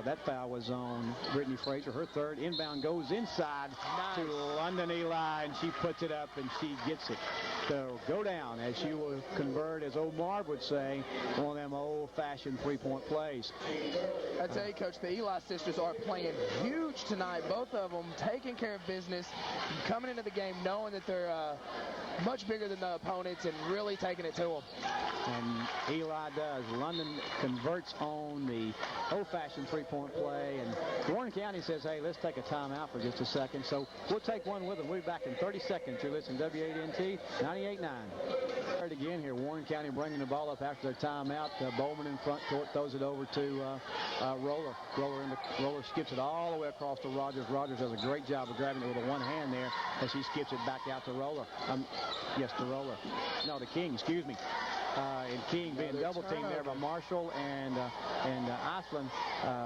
that foul was on Brittany Frazier. Her third. Inbound goes inside to London Eli, and she puts it up, and she gets it. So go down, as she will convert, as Omar would say, one of them old-fashioned three-point plays. I tell you, Coach, the Eli sisters are playing huge tonight. Both of them taking care of business, coming into the game knowing that they're much bigger than the opponents and really taking it to them. And Eli does. London converts on the old-fashioned three-point play. And Warren County says, hey, let's take a timeout for just a second. So we'll take one with them. We'll be back in 30 seconds. You're listening to W8NT 98.9. Again here, Warren County bringing the ball up after their timeout. Bowman in front court throws it over to Roller. Roller skips it all the way across to Rogers. Rogers does a great job of grabbing it with a one hand there as he skips it back out to Roller. To Roller. No, to King, excuse me. And King being double teamed there by Marshall, and Iceland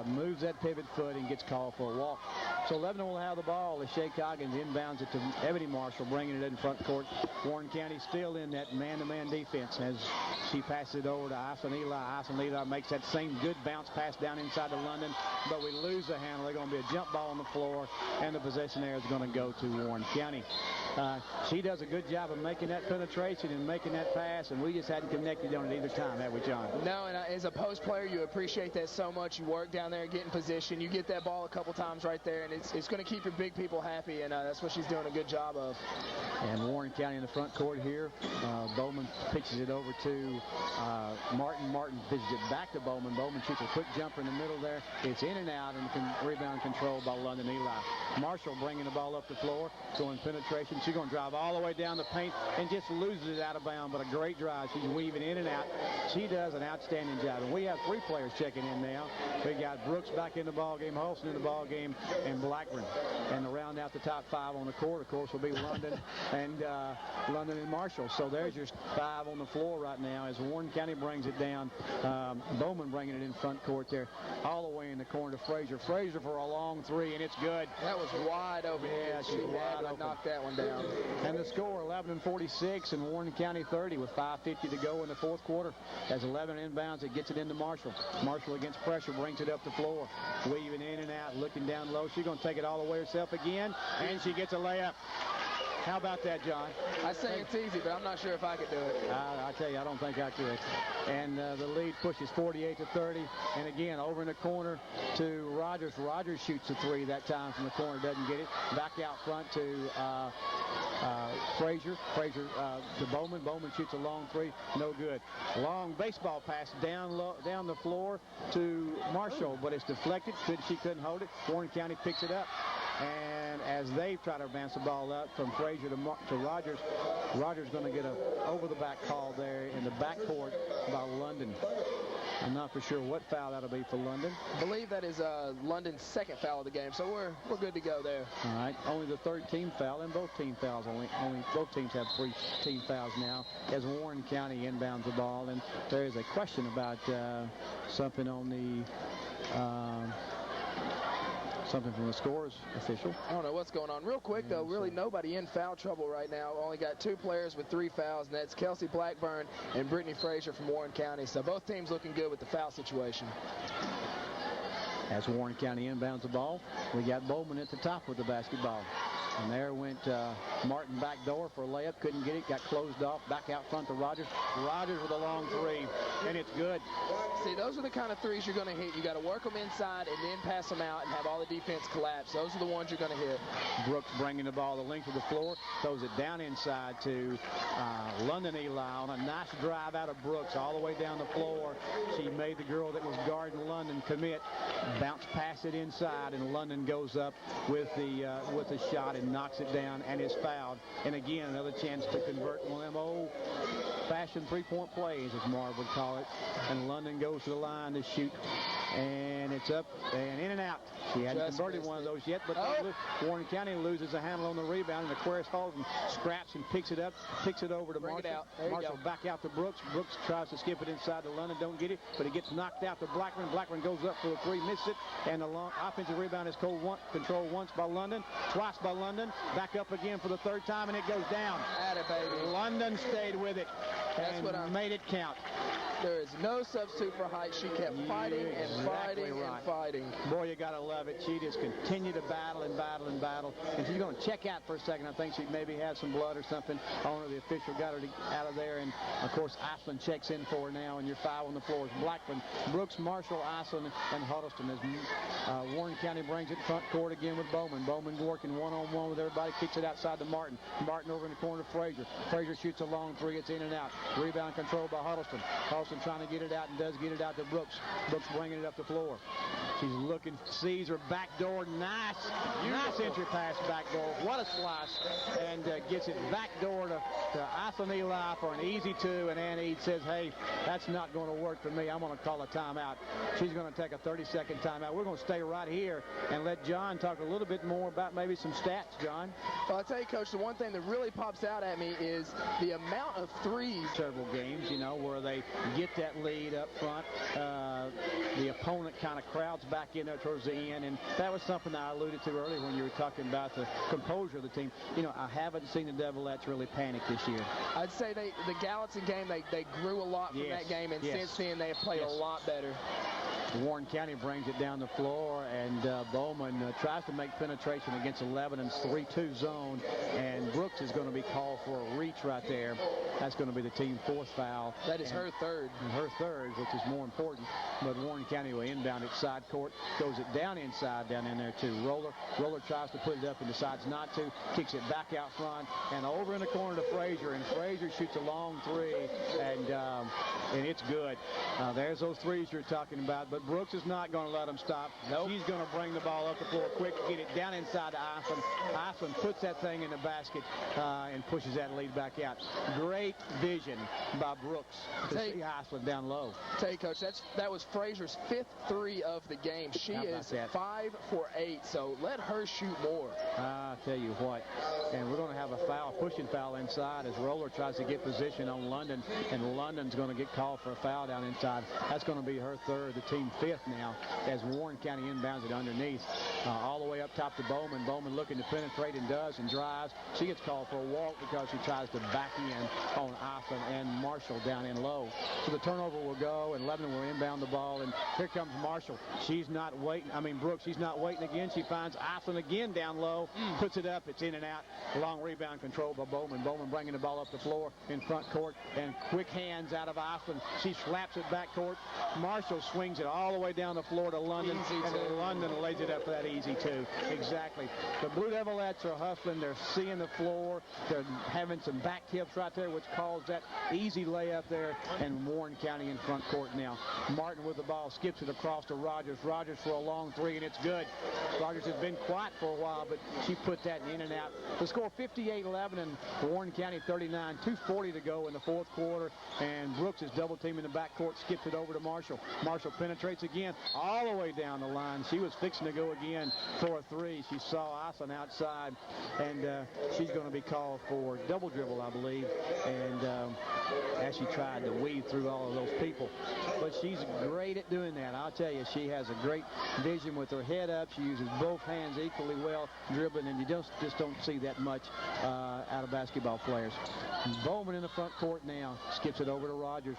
moves that pivot foot and gets called for a walk. So Lebanon will have the ball as Shea Coggins inbounds it to Ebony Marshall, bringing it in front court. Warren County still in that man-to-man defense as she passes it over to Iceland Eli. Iceland Eli makes that same good bounce pass down inside to London, but we lose the handle. There's going to be a jump ball on the floor, and the possession there is going to go to Warren County. She does a good job of making that penetration and making that pass, and we just hadn't connected on it either time, have we, John? No, and as a post player, you appreciate that so much. You work down there, get in position. You get that ball a couple times right there, and it's going to keep your big people happy, and that's what she's doing a good job of. And Warren County in the front court here. Bowman pitches it over to Martin. Martin pitches it back to Bowman. Bowman shoots a quick jumper in the middle there. It's in and out, and rebound controlled by London Eli. Marshall bringing the ball up the floor, going penetration. She's going to drive all the way down the paint and just loses it out of bounds, but a great drive. She's weaving in and out. She does an outstanding job. And we have three players checking in now. We got Brooks back in the ball game, Holston in the ball game, and Blackburn. And to round out the top five on the court, of course, will be London and Marshall. So there's your five on the floor right now as Warren County brings it down. Bowman bringing it in front court there, all the way in the corner to Frazier. Frazier for a long three, and it's good. That was wide open. Yeah, she's wide open. Knocked that one down. And the score, 11-46, and Warren County 30 with 5:50 to go in the fourth quarter. As 11 inbounds, it gets it into Marshall. Marshall against pressure brings it up the floor, weaving in and out, looking down low. She's going to take it all the way herself again, and she gets a layup. How about that, John? I say it's easy, but I'm not sure if I could do it. I tell you, I don't think I could. And the lead pushes 48-30. And again, over in the corner to Rogers. Rogers shoots a three that time from the corner, doesn't get it. Back out front to Frazier. Frazier to Bowman. Bowman shoots a long three, no good. Long baseball pass down the floor to Marshall, but it's deflected. She couldn't hold it. Warren County picks it up. And as they try to advance the ball up from Frazier to Rogers, Rogers going to get a over-the-back call there in the backcourt by London. I'm not for sure what foul that'll be for London. I believe that is London's second foul of the game, so we're good to go there. All right, only the third team foul, and both team fouls only both teams have three team fouls now as Warren County inbounds the ball, and there is a question about something on the. Something from the scores official. I don't know what's going on. Real quick, though, really nobody in foul trouble right now. Only got two players with 3 fouls, and that's Kelsey Blackburn and Brittany Frazier from Warren County. So both teams looking good with the foul situation. As Warren County inbounds the ball, we got Bowman at the top with the basketball. And there went Martin back door for a layup. Couldn't get it. Got closed off. Back out front to Rogers. Rogers with a long three. And it's good. See, those are the kind of threes you're going to hit. You got to work them inside and then pass them out and have all the defense collapse. Those are the ones you're going to hit. Brooks bringing the ball the length of the floor. Throws it down inside to London Eli on a nice drive out of Brooks all the way down the floor. She made the girl that was guarding London commit. Bounce pass it inside, and London goes up with the shot and knocks it down and is fouled. And again, another chance to convert one of them old-fashioned three-point plays, as Marv would call it. And London goes to the line to shoot. And it's up and in and out. She hadn't converted one of those yet, but Warren County loses a handle on the rebound, and Aquarius Halton scraps and picks it up, picks it over to Marshall. Marshall back out to Brooks. Brooks tries to skip it inside to London, don't get it, but it gets knocked out to Blackburn. Blackburn goes up for the three, misses it, and the long offensive rebound is controlled once by London, twice by London, back up again for the third time, and it goes down. Atta baby. London stayed with it and made it count. There is no substitute for height. She kept fighting and fighting and fighting. Boy, you got to love it. She just continued to battle and battle and battle. And she's going to check out for a second. I think she maybe had some blood or something on her. The official got her out of there. And, of course, Iceland checks in for her now. And your foul on the floor is Blackman, Brooks, Marshall, Iceland, and Huddleston. As Warren County brings it front court again with Bowman. Bowman working one-on-one with everybody. Kicks it outside to Martin. Martin over in the corner to Frazier. Frazier shoots a long three. It's in and out. Rebound controlled by Huddleston. Huddleston trying to get it out and does get it out to Brooks. Brooks bringing it up the floor. She's looking, sees her backdoor. Nice entry pass backdoor. What a slice. And gets it backdoor to Iceland Eli for an easy two. And Ann Eade says, hey, that's not going to work for me. I'm going to call a timeout. She's going to take a 30-second timeout. We're going to stay right here and let John talk a little bit more about maybe some stats, John. Well, I'll tell you, Coach, the one thing that really pops out at me is the amount of threes. Several games, you know, where they get that lead up front. The opponent kind of crowds back in there towards the end, and that was something that I alluded to earlier when you were talking about the composure of the team. You know, I haven't seen the Devilettes really panic this year. I'd say the Gallatin game, they grew a lot from that game, and since then they have played a lot better. Warren County brings it down the floor, and Bowman tries to make penetration against Lebanon's 3-2 zone, and Brooks is going to be called for a reach right there. That's going to be the team fourth foul. That is her third. Her third, which is more important. But Warren County will inbound it side court, goes it down inside down in there too. Roller tries to put it up and decides not to. Kicks it back out front and over in the corner to Frazier, and Frazier shoots a long three, and it's good. There's those threes you're talking about, but Brooks is not going to let them stop. Nope. She's going to bring the ball up the floor quick, get it down inside to Iceland. Iceland puts that thing in the basket and pushes that lead back out. Great vision by Brooks to see Iceland down low. Tell you, Coach, that was Frazier's fifth three of the game. She is 5 for 8, so let her shoot more. I tell you what, and we're going to have a foul, pushing foul inside as Roller tries to get position on London, and London's going to get called for a foul down inside. That's going to be her third, the team fifth now, as Warren County inbounds it underneath. All the way up top to Bowman. Bowman looking to penetrate and does and drives. She gets called for a walk because she tries to back in on Iceland and Marshall down in low. So the turnover will go, and Lebanon will inbound the ball, and here comes Marshall. She's not waiting. Brooks, she's not waiting again. She finds Iceland again down low, puts it up. It's in and out. Long rebound controlled by Bowman. Bowman bringing the ball up the floor in front court, and quick hands out of Iceland. She slaps it back court. Marshall swings it all the way down the floor to London, and London lays it up for that easy two. Exactly. The Blue Devilettes are hustling. They're seeing the floor. They're having some back tips right there, which caused that easy layup there, and Warren County in front court now. Martin with the ball, skips it across to Rogers. Rogers for a long three, and it's good. Rogers has been quiet for a while, but she put that in and out. The score 58-11, and Warren County 39, 2:40 to go in the fourth quarter, and Brooks is double teaming the backcourt, skips it over to Marshall. Marshall penetrates again all the way down the line. She was fixing to go again for a three. She saw Iceland outside, and she's going to be called for double dribble, I believe, and as she tried to weave through all of those people. But she's great at doing that. I'll tell you, she has a great vision with her head up. She uses both hands equally well dribbling, and you just don't see that much out of basketball players. Bowman in the front court now. Skips it over to Rogers.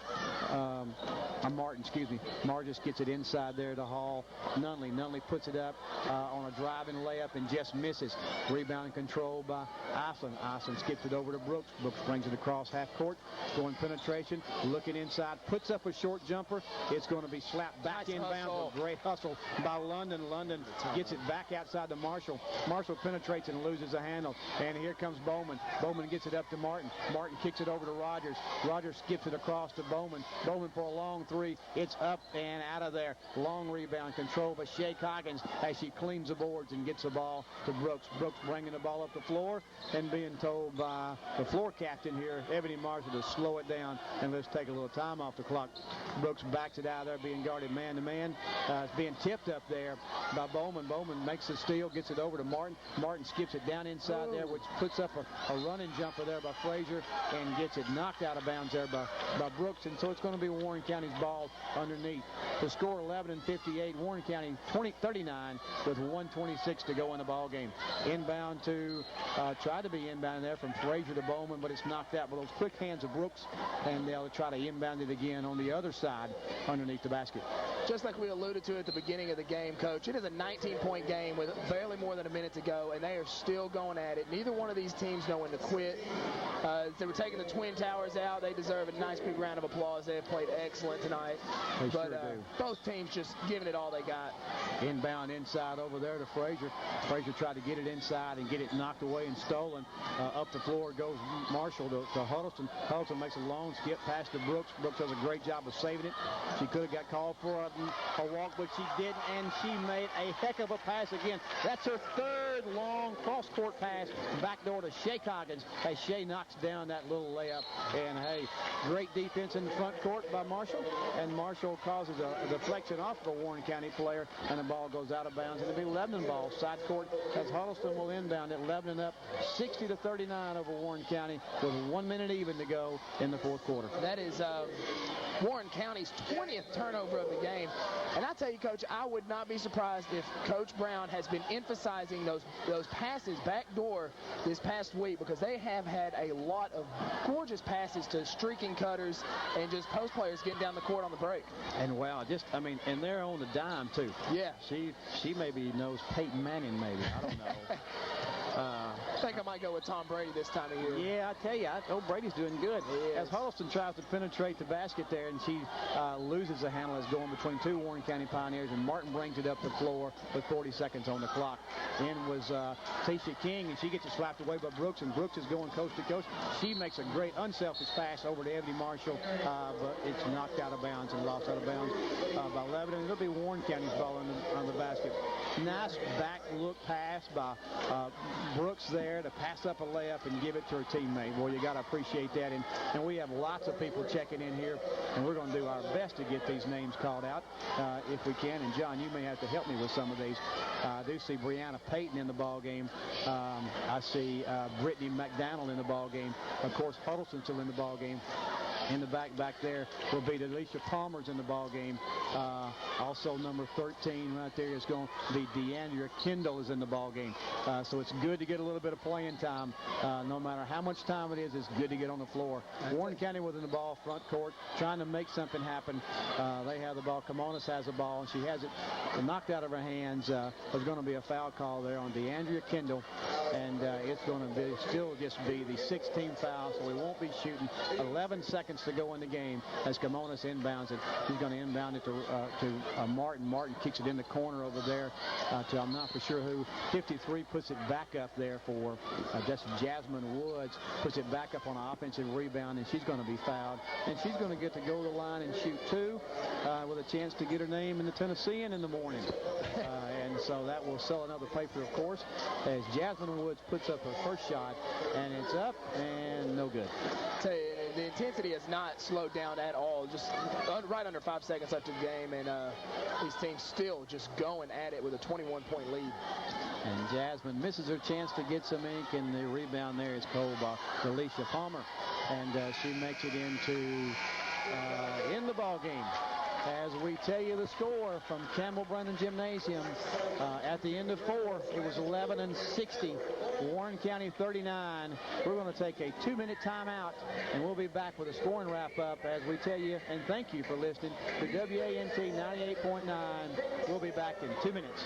Martin, excuse me. Margis gets it inside there to Hall. Nunley puts it up on a driving layup and just misses. Rebound controlled by Iceland. Iceland skips it over to Brooks. Brooks brings it across half court. Going penetration. Looking inside. Puts up a short jumper. It's going to be slapped back inbounds. A great hustle by London. London gets it back outside to Marshall. Marshall penetrates and loses a handle. And here comes Bowman. Bowman gets it up to Martin. Martin kicks it over to Rogers. Rogers skips it across to Bowman. Bowman for a long three. It's up and out of there. Long rebound controlled by Shea Coggins as she cleans the boards and gets the ball to Brooks. Brooks bringing the ball up the floor and being told by the floor captain here, Ebony Marshall, to slow it down and let's take a little time off the clock. Brooks backs it out of there, being guarded man-to-man. It's being tipped up there by Bowman. Bowman makes the steal, gets it over to Martin. Martin skips it down inside there, which puts up a running jumper there by Frazier and gets it knocked out of bounds there by Brooks. And so it's going to be Warren County's ball underneath. The score 11-58. Warren County 39 with 1:26 to go in the ball game. Inbound to try to be inbound there from Frazier to Bowman, but it's knocked out by those quick hands of Brooks, and they'll try to inbound it again on the other side underneath the basket. Just like we alluded to at the beginning of the game, Coach, it is a 19-point game with barely more than a minute to go, and they are still going at it. Neither one of these teams know when to quit. They were taking the Twin Towers out. They deserve a nice big round of applause. They have played excellent tonight. They but sure do. Both teams just giving it all they got. Inbound inside over there to Frazier. Frazier tried to get it inside and get it knocked away and stolen. Up the floor goes Marshall to Huddleston. Huddleston makes a long skip past to Brooks. Brooks does a great job of saving it. She could have got called for a walk, but she didn't, and she made a heck of a pass again. That's her third long cross-court pass back door to Shea Coggins as Shea knocks down that little layup. And, hey, great defense in the front court by Marshall, and Marshall causes a deflection off of a Warren County player, and the ball goes out of bounds. And it'll be Lebanon ball, side court, as Huddleston will inbound it. Lebanon up 60-39 over Warren County with 1 minute even to go in the fourth quarter. That is Warren County's 20th turnover of the game. And I tell you, Coach, I would not be surprised if Coach Brown has been emphasizing those passes back door this past week, because they have had a lot of gorgeous passes to streaking cutters and just post players getting down the court on the break. And wow, and they're on the dime too. Yeah. She maybe knows Peyton Manning, maybe. I don't know. I think I might go with Tom Brady this time of year. Yeah, I tell you, Brady's doing good. As Huddleston tries to penetrate the basket there, and she loses the handle as going between two Warren County Pioneers, and Martin brings it up the floor with 40 seconds on the clock. In was Tisha King, and she gets it slapped away by Brooks, and Brooks is going coast to coast. She makes a great unselfish pass over to Ebony Marshall, but it's knocked out of bounds and lost out of bounds by Lebanon. It'll be Warren County's ball on the basket. Nice back look pass by Brooks there to pass up a layup and give it to her teammate. Well, you got to appreciate that. And we have lots of people checking in here, and we're going to do our best to get these names called out if we can. And, John, you may have to help me with some of these. I do see Brianna Payton in the ball game. I see Brittany McDonald in the ball game. Of course, Huddleston's still in the ball game. In the back there will be Alicia Palmer's in the ball game. Also number 13 right there is going to be DeAndrea Kendall is in the ball game. So it's good to get a little bit of playing time. No matter how much time it is, it's good to get on the floor. Warren County within the ball, front court, trying to make something happen. They have the ball. Kamonis has the ball, and she has it knocked out of her hands. There's going to be a foul call there on DeAndrea Kendall, and it's going to still just be the 16th foul, so we won't be shooting. 11 seconds to go in the game as Kamonis inbounds it. He's going to inbound it to Martin. Martin kicks it in the corner over there to I'm not for sure who. 53 puts it back up there for just Jasmine Woods. Puts it back up on an offensive rebound, and she's going to be fouled. And she's going to get to go to the line and shoot two with a chance to get her name in the Tennessean in the morning. And so that will sell another paper, of course, as Jasmine Woods puts up her first shot, and it's up and no good. Tell you, the intensity has not slowed down at all. Just right under 5 seconds left of the game, and these teams still just going at it with a 21-point lead. And Jasmine misses her chance to get some ink, and the rebound there is called by Alicia Palmer, and she makes it into in the ball game. As we tell you the score from Campbell Brennan Gymnasium, at the end of 4, it was 11-60. Warren County 39. We're going to take a 2-minute timeout, and we'll be back with a scoring wrap-up as we tell you, and thank you for listening to WANT 98.9. We'll be back in 2 minutes.